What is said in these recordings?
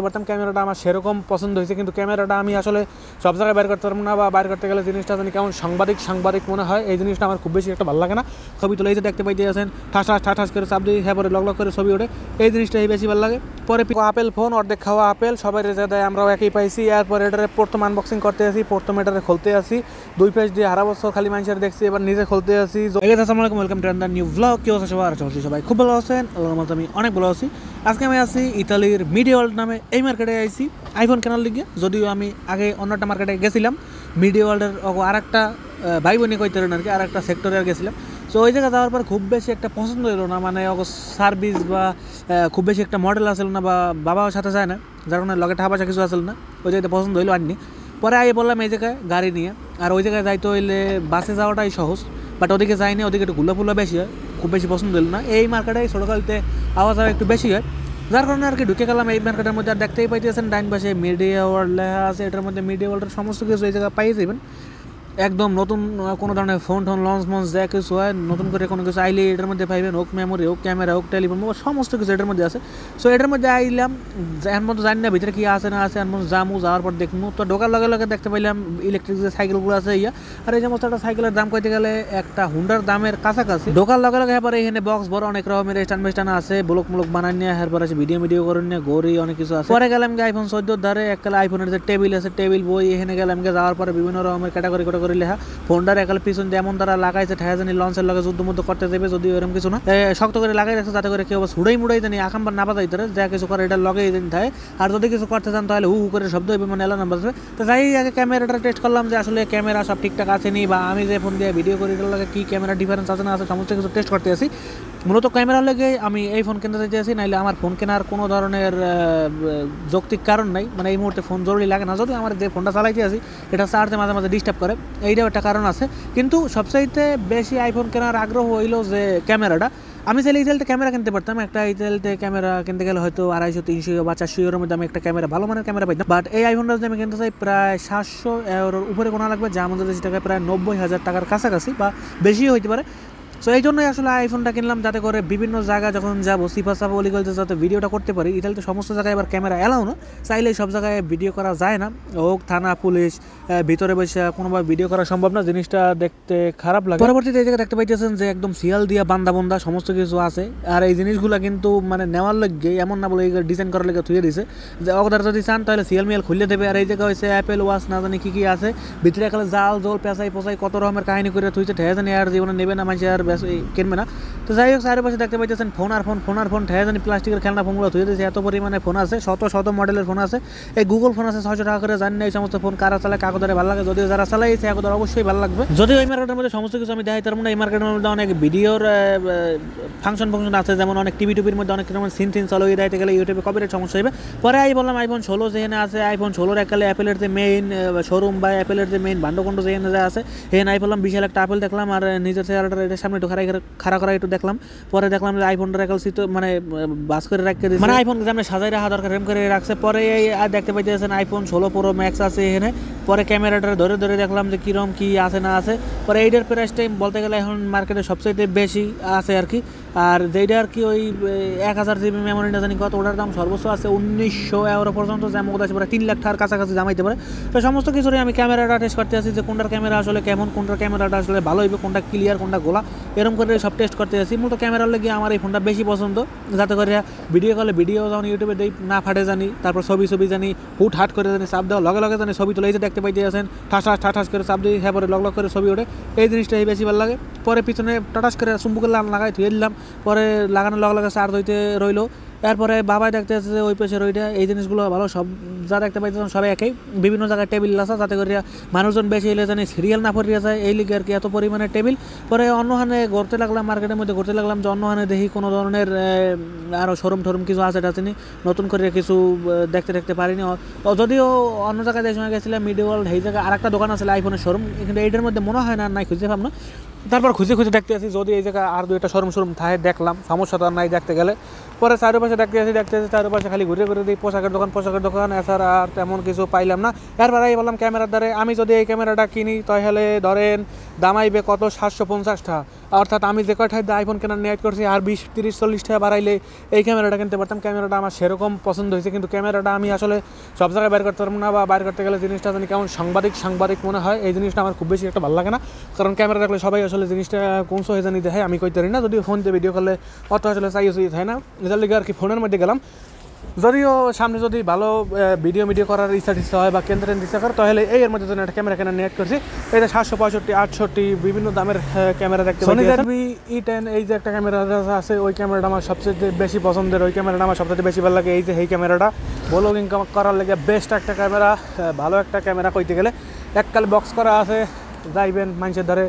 পারতাম ক্যামেরাটা আমার সেরকম পছন্দ হয়েছে, কিন্তু ক্যামেরাটা আমি আসলে সব জায়গায় বাইর করতে পারবো না, বা বাইর করতে গেলে জিনিসটা জানি কেমন সাংবাদিক মনে হয়। এই জিনিসটা আমার খুব বেশি একটা ভালো লাগে না। ছবি তুলে এই যে দেখতে পাইতে আছেন ঠাস করে চাপ দিয়ে, হ্যাঁ পরে লগ করে ছবি ওঠে, এই জিনিসটাই বেশি ভালো লাগে। পরে আপেল ফোন অর্ধেক খাওয়া আপেল সবাই রেজা দেয়, আমরাও একই পাইছি। এরপর এটারে প্রথম আনবক্সিং করতে আসি, প্রথম এটারে খুলতে আসি, 2 পেজ দিয়ে হারা বছর খালি মানুষের দেখছি, এবার নিজে খুলতে আসি। আসসালামু আলাইকুম, ওয়েলকাম টু আনদার নিউ ব্লগ। কি অবস্থা সবার? সবাই খুব ভালো আছেন, আমি অনেক ভালো আছি। আজকে আমি আছি ইতালির মিডিয়া ওয়ার্ল্ড নামে এই মার্কেটে আইছি আইফোন কেনার লিগে। যদিও আমি আগে অন্য একটা মার্কেটে গেছিলাম, মিডিয়া ওয়ার্ল্ডের আর একটা ভাই বোনে কইতে আর কি, আর একটা সেক্টরে গেছিলাম। সো ওই জায়গায় যাওয়ার পর খুব বেশি একটা পছন্দ হলো না, মানে সার্ভিস বা খুব বেশি একটা মডেল আসল না, বা বাবাও সাথে যায় না, যার কারণে লগে টাকা পয়সা কিছু আসল না, ওই জায়গায় পছন্দ হইলো আননি। পরে আগে বললাম এই জায়গায় গাড়ি নিয়ে, আর ওই জায়গায় যাইতে হইলে বাসে যাওয়াটাই সহজ, বাট ওদিকে যাইনি, ওদিকে একটু ঘুলা বেশি হয়, খুব বেশি পছন্দ হলো না। এই মার্কেটে ছোটোকালতে আওয়াজ একটু বেশি হয়, যার কারণে আর কি ঢুকে গেলাম এই মার্কেটের মধ্যে। আর দেখতেই পাইতেছেন ডাইন পাশে মিডিয়া ওয়ার্ল্ড লেখা আছে, এটার মধ্যে মিডিয়া ওয়ার্ল্ডের সমস্ত কিছু এই জায়গায় পাই যাবেন। একদম নতুন কোনো ধরনের ফোন লঞ্চ যা কিছু হয়, নতুন করে কোনো কিছু আইলে এটার মধ্যে পাইবেন, হোক মেমোরি হোক ক্যামেরা হোক টেলিফোন সমস্ত কিছু এটার মধ্যে আছে। সো এটার মধ্যে আইলাম, এর মধ্যে জানি না ভিতরে কি আছে না আছে, এর মধ্যে যাওয়ার পর দেখবো। তো ঢোকার লগে দেখতে পাইলাম ইলেকট্রিক যে সাইকেলগুলো আছে আর এই সমস্ত একটা সাইকেলের দাম কইতে গেলে একটা হুন্ডার দামের কাছাকাছি। ঢোকার লগে এরপরে এখানে বক্স বড় অনেক রকমের স্ট্যান্ড আছে, ব্লক বানাই নিয়ে, এরপর আছে ভিডিও করে নিয়ে, গড়ি অনেক কিছু আছে। পরে গেলাম আইফোন 14 ধারে এককালে আইফোনের যে টেবিল আছে, টেবিল বই এখানে গেলাম যাওয়ার পরে বিভিন্ন রকমের ক্যাটাগরি লেখা। ফোনটার একাল পিছন দিয়ে এমন তারা লাগাইছে ঠেয়া জানি লঞ্চের লগে যুদ্ধ করতে যাবে, যদি এরকম কিছু না শক্ত করে লাগাই রাখছে, যাতে করে কেউ মুড়াই জানি আকাম্বার না বাজাইতে যা কিছু করে এটা লগে থাকে। আর যদি কিছু করতে চান তাহলে হু করে শব্দ হইবে, মানে এলার্ম বাজবে। তো যাই আগে ক্যামেরাটা টেস্ট করলাম যে আসলে ক্যামেরা সব ঠিকঠাক আছে নি, বা আমি যে ফোন দিয়ে ভিডিও করি এটার লগে কি ক্যামেরা ডিফারেন্স আছে না আছে, সমস্ত কিছু টেস্ট করতে আসি। মূলত ক্যামেরার লেগে আমি এই ফোন কিনতে চাইতে আসি, নাইলে আমার ফোন কেনার কোনো ধরনের যৌক্তিক কারণ নাই, মানে এই মুহূর্তে ফোন জরুরি লাগে না। যদি আমার যে ফোনটা চালাইতে আসি এটা চার্জে মাঝে ডিস্টার্ব করে, এইটাও একটা কারণ আছে। কিন্তু সবচাইতে বেশি আইফোন কেনার আগ্রহ হইলো যে ক্যামেরাটা। আমি চাইলে ইতালিতে ক্যামেরা কিনতে পারতাম, একটা ইতালিতে ক্যামেরা কিনতে গেলে হয়তো 250, 300 বা 400 এর মধ্যে আমি একটা ক্যামেরা ভালো মানের ক্যামেরা পাইতাম। বাট এই আইফোনটা যদি আমি কিনতে চাই প্রায় 700 এর উপরে কোনা লাগবে, যা আমাদের দেশে টাকায় প্রায় 90,000 টাকার কাছাকাছি বা বেশিও হইতে পারে। সো এই জন্যই আসলে আইফোনটা কিনলাম, যাতে করে বিভিন্ন জায়গায় যখন যাবো সিফাসাফা অলিগলিতে যাতে ভিডিওটা করতে পারি। ইতালিতে সমস্ত জায়গায় এবার ক্যামেরা এলাও না, চাইলেই সব জায়গায় ভিডিও করা যায় না, হোক থানা পুলিশ ভিতরে বসে কোনোভাবে ভিডিও করা সম্ভব না, জিনিসটা দেখতে খারাপ লাগে। পরবর্তীতে এই জায়গায় দেখতে পাইতেছেন যে একদম সিয়াল দিয়া বান্দা সমস্ত কিছু আছে। আর এই জিনিসগুলো কিন্তু মানে নেওয়ার লাগে এমন না বলে ডিজাইন করার লেগে থুয়ে দিছে, যে অগদার যদি চান তাহলে সিয়াল মিয়াল খুলে দেবে। আর এই জায়গায় হয়েছে অ্যাপেল ওয়াচ না জানি কি আছে, ভিতরে একালে জাল জল পেঁচাই পোচাই কত রকমের কাহিনী করে থুইছে, ঠেয়া জানি আর জীবনে নেবে না মানুষ আর কিনবে না। তো যাই হোক চারিপাশে দেখতে পাইতেছেন ফোন আর ফোন ঠেয়া জানি প্লাস্টিকের খেলনা ফোনগুলো ধুয়ে দিয়েছে, এত পরিমাণে ফোন আছে, শত মডেলের ফোন আছে। এই গুগল ফোন আছে 600 টাকা করে, জানি না এই সমস্ত ফোন কারা চালায়, কাগজে ভালো লাগে, যদিও যারা চালাইছে কাগজে অবশ্যই ভালো লাগবে। যদিও এই মার্কেটের মধ্যে সমস্ত কিছু আমি দেখাই তার মানে এই মার্কেটের মধ্যে অনেক ভিডিওর ফাংশন আছে, যেমন অনেক টিভির মধ্যে অনেক রকম সিন চালু হয়ে দিতে গেলে ইউটিউবে কপিরাইট সমস্যা হবে। পরে বললাম আইফোন 16 যেখানে আছে, আইফোন 16 একালে অ্যাপেলের যে মেইন শোরুম বা অ্যাপেলের যে মেইন ভান্ডকণ্ড যেখানে যা আছে, এখানে বললাম বিশাল একটা আপেল দেখলাম, আর নিজের চেহারাটার এটার সামনে একটু খাড়া করা একটু দেখলাম। পরে দেখলাম যে আইফোনটা একাল মানে বাস করে রাখতে দিয়েছে, মানে আইফোন যেমন সাজাই রাখা দরকার এরকম করে রাখছে। পরে আর দেখতে পাইতেছেন আইফোন 16 প্রো ম্যাক্স আছে এখানে। পরে ক্যামেরাটা ধরে দেখলাম যে কিরম কি আছে না আছে। পরে এইটার প্রাইস টাইম বলতে গেলে এখন মার্কেটে সবচাইতে বেশি আছে আর কি। আর যেইটা আর কি ওই 1000 জিবি মেমোরিটা জানি কত, ওটার দাম সর্বোচ্চ আছে 1900 এuro পর্যন্ত, যেমন আছে প্রায় 3 লাখ টাকার কাছাকাছি জামাইতে পারে। তো সমস্ত কিছুরই আমি ক্যামেরাটা টেস্ট করতে আসি, যে কোনটার ক্যামেরা আসলে কেমন, কোনটার ক্যামেরাটা আসলে ভালো হইবে, কোনটা ক্লিয়ার কোনটা গোলা, এরকম করে সব টেস্ট করতে আসি। মূলত ক্যামেরার লেগে আমার এই ফোনটা বেশি পছন্দ, যাতে করে ভিডিও কলে ভিডিও যেমন ইউটিউবে দেই না ফাটে জানি, তারপর ছবি জানি হাট করে জানি চাপ দেওয়া লগে জানি ছবি তুলে এই যে দেখতে পাইতে আছেন ঠাস করে চাপ দিই, হ্যাঁ পরে লগ করে ছবি ওঠে, এই জিনিসটাই বেশি ভালো লাগে। পরে পিছনে টাটাস করে চুম্বকের লাগাই ধুয়ে দিলাম, পরে লাগানোর লগে চার্জ হইতে রইলো। এরপরে বাবাই দেখতে আছে যে ওই পেছনে ওইটা, এই জিনিসগুলো ভালো, সব যা দেখতে পাইতেছেন সবাই একই, বিভিন্ন জায়গায় টেবিল আছে, যাতে করে মানুষজন বেশি এলে জানি সিরিয়াল না পড়িয়া যায়, এই লিগে আর কি এত পরিমাণে টেবিল। পরে অন্যহানে ঘুরতে লাগলাম, মার্কেটের মধ্যে ঘুরতে লাগলাম, যে অন্যহানে দেখি কোনো ধরনের আরও শোরুম কিছু আছে, এটা চিনি নতুন করে কিছু দেখতে পারিনি। যদিও অন্য জায়গায় যে সময় গেছিলাম মিডিয়া ওয়ার্ল্ড, এই জায়গায় আর একটা দোকান আছে আইফোনের শোরুম, কিন্তু এইটার মধ্যে মনে হয় না নাই খুঁজে পাব না। তারপর খুঁজে দেখতে আসি যদি এই জায়গায় আর 2টা শোরুম থাকে, দেখলাম সমস্যা তো আর নাই দেখতে গেলে। পরে চারপাশে দেখতে চারপাশে খালি ঘুরে ঘুরে দিই পোশাকের দোকান এছাড়া আর তেমন কিছু পাইলাম না। এরপরে বললাম ক্যামেরার দ্বারে আমি যদি এই ক্যামেরাটা কিনি তাহলে ধরেন দামাইবে কত 750 টাকা, অর্থাৎ আমি যে কয়টায় আইফোন কেনার নিয়ত করছি আর 20-30-40 টাকা বাড়াইলে এই ক্যামেরাটা কিনতে পারতাম। ক্যামেরাটা আমার সেরকম পছন্দ হয়েছে, কিন্তু ক্যামেরাটা আমি আসলে সব জায়গায় বাইর করতে পারবো না, বা বাইর করতে গেলে জিনিসটা জানি কেমন সাংবাদিক মনে হয়। এই জিনিসটা আমার খুব বেশি একটা ভালো লাগে না, কারণ ক্যামেরা রাখলে সবাই আসলে জিনিসটা কোন সহে জানি দেখায়, আমি কইতে পারি না। যদিও ফোন দিয়ে ভিডিও করলে অত আসলে চাই হয় না, এটার লিগে আর কি ফোনের মধ্যে গেলাম। যদিও সামনে যদি ভালো ভিডিও করার ইচ্ছা হয় বা কেন্দ্রের ইচ্ছা করে তাহলে এর মধ্যে একটা ক্যামেরা কেনার নিয়ত করছি। এটা 765-68 বিভিন্ন দামের ক্যামেরা দেখতে পাচ্ছি। Sony ZV-E10 এই যে একটা ক্যামেরা আছে, ওই ক্যামেরাটা আমার সবচেয়ে বেশি পছন্দের, ওই ক্যামেরাটা আমার সবচেয়ে বেশি ভালো লাগে। এই ক্যামেরাটা ব্লগিং করার লাগে বেস্ট একটা ক্যামেরা, ভালো একটা ক্যামেরা কইতে গেলে। এককালে বক্স করা আছে, যাইবেন মানুষের ধারে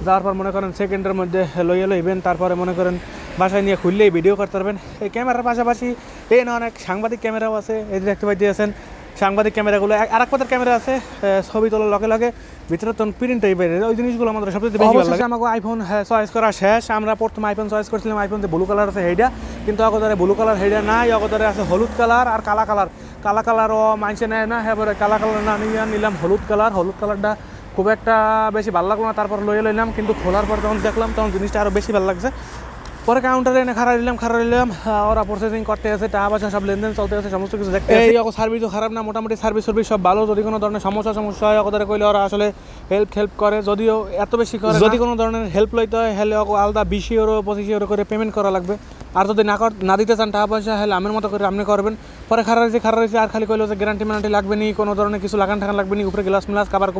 যাওয়ার পর মনে করেন সেকেন্ডের মধ্যে লইবেন, তারপরে মনে করেন বাসায় নিয়ে খুললেই ভিডিও করতে পারবেন। এই ক্যামেরার পাশাপাশি এই না অনেক সাংবাদিক ক্যামেরাও আছে, এই যে দেখতে পাইতেছেন সাংবাদিক ক্যামেরাগুলো। আর এক পদের ক্যামেরা আছে ছবি তোলার লগে ভিতরে তখন প্রিন্ট টাইপের, ওই জিনিসগুলো আমাদের সবচেয়ে বেশি ভালো লাগে। আমাকে আইফোন চয়েস করা শেষ, আমরা প্রথম আইফোন চয়েস করছিলাম, আইফোন যে ব্লু কালার আছে সেইটা, কিন্তু অগদারে ব্লু কালার সেইটা নাই, অগদারে আছে হলুদ কালার আর কালা কালারও মানছে নেয় না। হ্যাঁ, কালা কালার না নিয়ে নিলাম হলুদ কালারটা খুব একটা বেশি ভালো লাগলো না, তারপর লইলাম। কিন্তু খোলার পর যখন দেখলাম তখন জিনিসটা আরও বেশি ভালো লাগছে। পরে কাউন্টারে এনে খারাপ দিলাম, ওরা প্রসেসিং করতে আছে, টাকা পয়সা সব লেনদেন চলতে আছে, সমস্ত কিছু দেখতে এই সার্ভিসও খারাপ না, মোটামুটি সার্ভিস সব ভালো। যদি কোনো ধরনের সমস্যা হয় ওদের কইলে ওরা আসলে হেল্প করে, যদিও এত বেশি করে। যদি কোনো ধরনের হেল্প লইতে হয় হলে আলাদা 20 ইউরো 25 ইউরো করে পেমেন্ট করা লাগবে। আর যদি না দিতে চান টাকা পয়সা হলে আমার মতো করে আপনি করবেন। পরে খারাপ হয়েছে আর খালি কইলো যে গ্যারান্টি লাগবে নি, কোনো ধরনের কিছু লাগান লাগবে নি, উপরে গ্লাস কাবার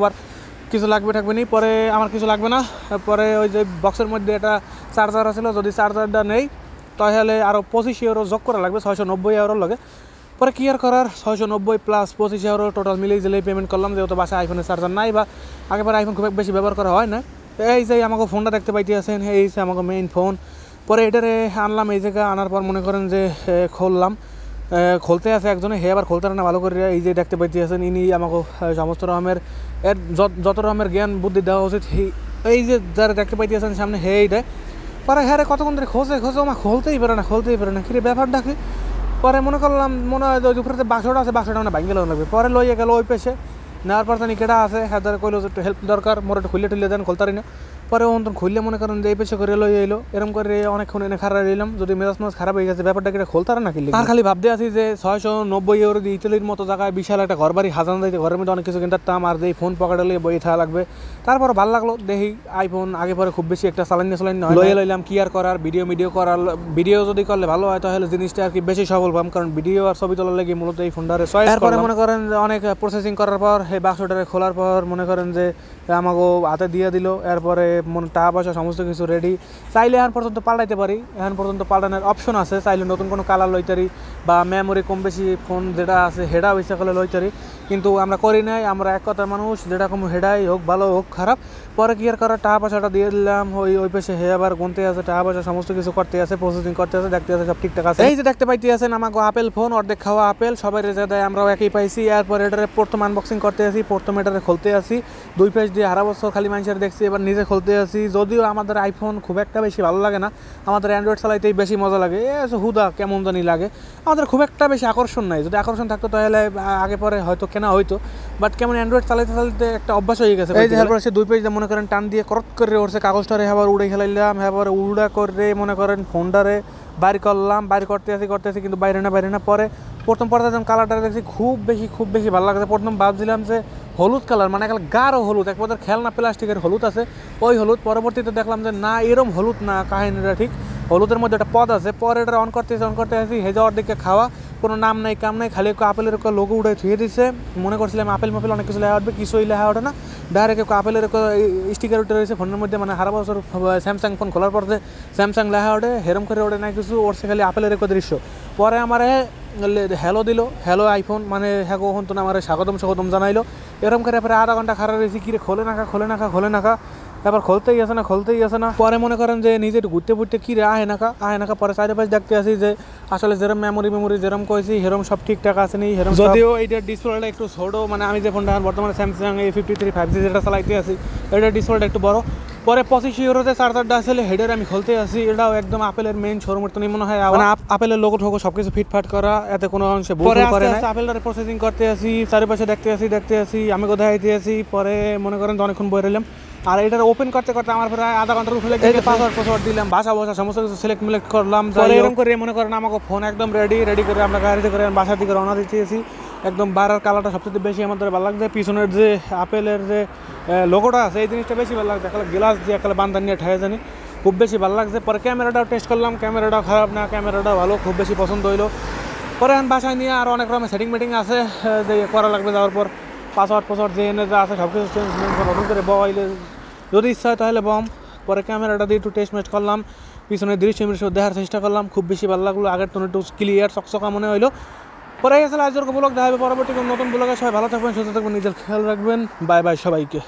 কিছু থাকবে নি। পরে আমার কিছু লাগবে না। পরে ওই যে বক্সের মধ্যে একটা চার্জার ছিল, যদি চার্জারটা নেই তাহলে আরও 25 ইউরো যোগ করা লাগবে, 690 ইউরোর লাগে। পরে কি আর করার, 690 প্লাস 25 ইউরো টোটাল মিলিয়ে দিলেই পেমেন্ট করলাম, যেহেতু বাসায় আইফোনের চার্জার নাই বা আগেবার আইফোন খুব বেশি ব্যবহার করা হয় না। এই যে আমাকে ফোনটা দেখতে পাইতে আছেন, এই যে আমাকে মেইন ফোন। পরে এটারে আনলাম, এই জায়গায় আনার পর মনে করেন যে খুলতে আছে একজনে, হে আবার খুলতে না ভালো করে। এই যে দেখতে পাইতে আছেন, ইনি আমাকে সমস্ত রকমের যত রকমের জ্ঞান বুদ্ধি দেওয়া উচিত এই যে যারা দেখতে পাইতে আছেন সামনে হেই দেয়। পরে হ্যাঁ কতক্ষণ ধরে খোঁজে আমার খুলতেই পারে না কিরে ব্যাপারটা কি। পরে মনে করলাম মনে হয় ওই উপরে যে বাক্সটা আছে, বাক্সটা মানে ভাঙে লাগবে। পরে লইয়ে গেল ওই পেশে, নেওয়ার পর জানি কেটা আছে, হ্যাঁ ধরে কইলো যে একটু হেল্প দরকার, মোর একটু খুললে দেন, খুলতারি না। পরে তখন খুললে মনে করেন যে এই পেশে করে লই এলো, এরকম করে অনেকক্ষণ এনে খারাপ রইলাম। যদি মেজাজ খারাপ হয়ে গেছে, ব্যাপারটা কেটে খুলতারে না কিনলে। আর খালি ভাবতে আছি যে 690 ইউরো দিয়ে ইতালির মতো জায়গায় বিশাল একটা ঘর বাড়ি হাজান দিতে, ঘরের মধ্যে অনেক কিছু কিনতাম, আর যে ফোন পকেটে লইয়ে বই থাকা লাগবে। তারপর ভালো লাগলো, দেখি আইফোন আগে পরে খুব বেশি একটা চালানি লইয়ে লইলাম। কি আর করার, ভিডিও যদি করলে ভালো হয় তাহলে জিনিসটা আর কি বেশি সফল পাম, কারণ ভিডিও আর ছবি তোলার লাগে মূলত এই ফোনটারে চয়েস। এরপরে মনে করেন যে অনেক প্রসেসিং করার পর এই বাক্সটারে খোলার পর মনে করেন যে আমাকে হাতে দিয়ে দিল। এরপরে টাকা পয়সা সমস্ত কিছু রেডি। চাইলে এখন পর্যন্ত পাল্টাইতে পারি, এখন পর্যন্ত পাল্টানোর অপশন আছে, চাইলে নতুন কোনো কালার লইতারি বা মেমোরি কম বেশি ফোন যেটা আছে হেডা ইচ্ছা করলে লইতারি, কিন্তু আমরা করি নাই। আমরা এক কথার মানুষ, যেটা কম হেডাই হোক ভালো হোক খারাপ। পরে কি আর করার, টাকা পয়সাটা দিয়ে দিলাম। ওই পেশে হে আবার গুনতে আছে, টাকা পয়সা সমস্ত কিছু করতে আছে, প্রসেসিং করতে আছে, দেখতে আছে সব ঠিকঠাক আছে। এই যে দেখতে পাইতে আছেন আমাকে আপেল ফোন, অর্ধেক খাওয়া আপেল, সবাই রেজা দেয়, আমরাও একই পাইছি। এরপর এটারে প্রথম আনবক্সিং করতে আসি, প্রথম এটারে খুলতে আসি, 2 পেজ দিয়ে হারা বছর খালি মানুষের দেখছি, এবার নিজে খুলতে আসি। যদিও আমাদের আইফোন খুব একটা বেশি ভালো লাগে না, আমাদের অ্যান্ড্রয়েড চালাইতেই বেশি মজা লাগে। হুদা কেমন জানি লাগে, আমাদের খুব একটা বেশি আকর্ষণ নাই। যদি আকর্ষণ থাকতো তাহলে আগে পরে হয়তো কেনা হইতো, বাট কেমন অ্যান্ড্রয়েড চালাইতে একটা অভ্যাস হয়ে গেছে। এই যে এরপর সে 2 পেজ মনে করেন টান দিয়ে করত করে উঠছে কাগজটারে, আবার উড়ে খেলাইলাম, আবার উড়া করে মনে করেন ফোনটারে বাইর করলাম। বাইর করতে আসি কিন্তু বাইরে না। পরে প্রথম পর্দায় যখন কালারটা দেখছি খুব বেশি ভালো লাগছে। প্রথম ভাবছিলাম যে হলুদ কালার, মানে গাঢ় হলুদ, এক পদের খেলনা প্লাস্টিকের হলুদ আছে ওই হলুদ। পরবর্তীতে দেখলাম যে না, এরম হলুদ না, কাহিনীটা ঠিক, হলুদের মধ্যে একটা পদ আছে। পরে এটা অন করতে আসি, হেজাওয়ার দিকে খাওয়া, কোনো নাম নাই কাম নাই, খালি আপেলের লোগো উঠে ছুঁয়ে দিচ্ছে। মনে করছিলাম আপেল অনেক কিছু লেখা উঠবে, কিছুই লেখা ওঠে না, ডাইরেক্ট আপেলের স্টিকার উঠে রয়েছে ফোনের মধ্যে। মানে হারা বছর স্যামসাং ফোন খোলার পর যে স্যামসাং লেখা ওঠে, হেরম করে ওঠে না কিছু, ওরছে খালি আপেলের দৃশ্য। পরে আমার হ্যালো দিল, হ্যালো আইফোন, মানে হ্যাঁ কখন তো আমার স্বাগতম জানাইলো। এরকম করে পরে আধা ঘন্টা খারাপ রয়েছি, কিরে খোলে না এবার খুলতেই আসে না। পরে মনে করেন যে নিজে ঘুরতে কিরে আহে নাকা। পরে চারিপাশে দেখতে আসি যে আসলে যেরকম মেমোরি যেরকম কইছি সেরকম সব ঠিকঠাক আসেনি। যদিও এইটার ডিসপ্লেটা একটু ছোট, মানে আমি যে ফোনটা বর্তমানে স্যামসাং A53 5G যেটা চালাইতে আছি, এটার ডিসপ্লেটা একটু বড়। পরে 25 ইউরোতে চার্জারটা আসলে হেডের আমি খুলতে আসি, এটাও একদম আপেলের মেইন শোরুমের তো মনে হয় মানে আপেলের লোগো ঠোগো সবকিছু ফিটফাট করা, এতে কোনো অংশে ভুল করে না। আপেলটারে প্রসেসিং করতে আসি, চারিপাশে দেখতে আসি আমি কোথায় আইতে আসি, পরে মনে করেন তো অনেকক্ষণ বই রইলাম। আর এটার ওপেন করতে আমার প্রায় আধা ঘন্টার উপরে লেগে পাসওয়ার্ড দিলাম, ভাষা সমস্ত কিছু সিলেক্ট করলাম। পরে এরকম করে মনে করেন আমাকে ফোন একদম রেডি করে আমরা গাড়িতে করে বাসার দিকে রওনা দিতেছি। একদম বাইরের কালারটা সবচেয়ে বেশি আমাদের ভালো লাগছে, পিছনের যে আপেলের যে লোগোটা আছে এই জিনিসটা বেশি ভালো লাগছে, একটা গ্লাস দিয়ে একটা বান্দার নিয়ে ঠায় জানি, খুব বেশি ভালো লাগছে। পরে ক্যামেরাটাও টেস্ট করলাম, ক্যামেরাটাও খারাপ না, ক্যামেরাটাও ভালো, খুব বেশি পছন্দ হইলো। পরে আমি বাসায় নিয়ে আর অনেক রকমের সেটিং মেটিং আছে যে করা লাগবে, যাওয়ার পর পাসওয়ার্ড যে এনে যা আছে সব কিছু চেঞ্জ নতুন করে বইলে যদি ইচ্ছা হয় তাহলে বম। পরে ক্যামেরাটা দিয়ে একটু টেস্ট মেস্ট করলাম, পিছনের দৃশ্য দেখার চেষ্টা করলাম, খুব বেশি ভালো লাগলো, আগের তো একটু ক্লিয়ার চকচকা মনে হইলো। পরে আসলে আজকের ব্লগ দেখা হবে পরবর্তী নতুন ব্লগে। সবাই ভালো থাকবেন, সুস্থ থাকবেন, নিজের খেয়াল রাখবেন। বাই বাই সবাইকে।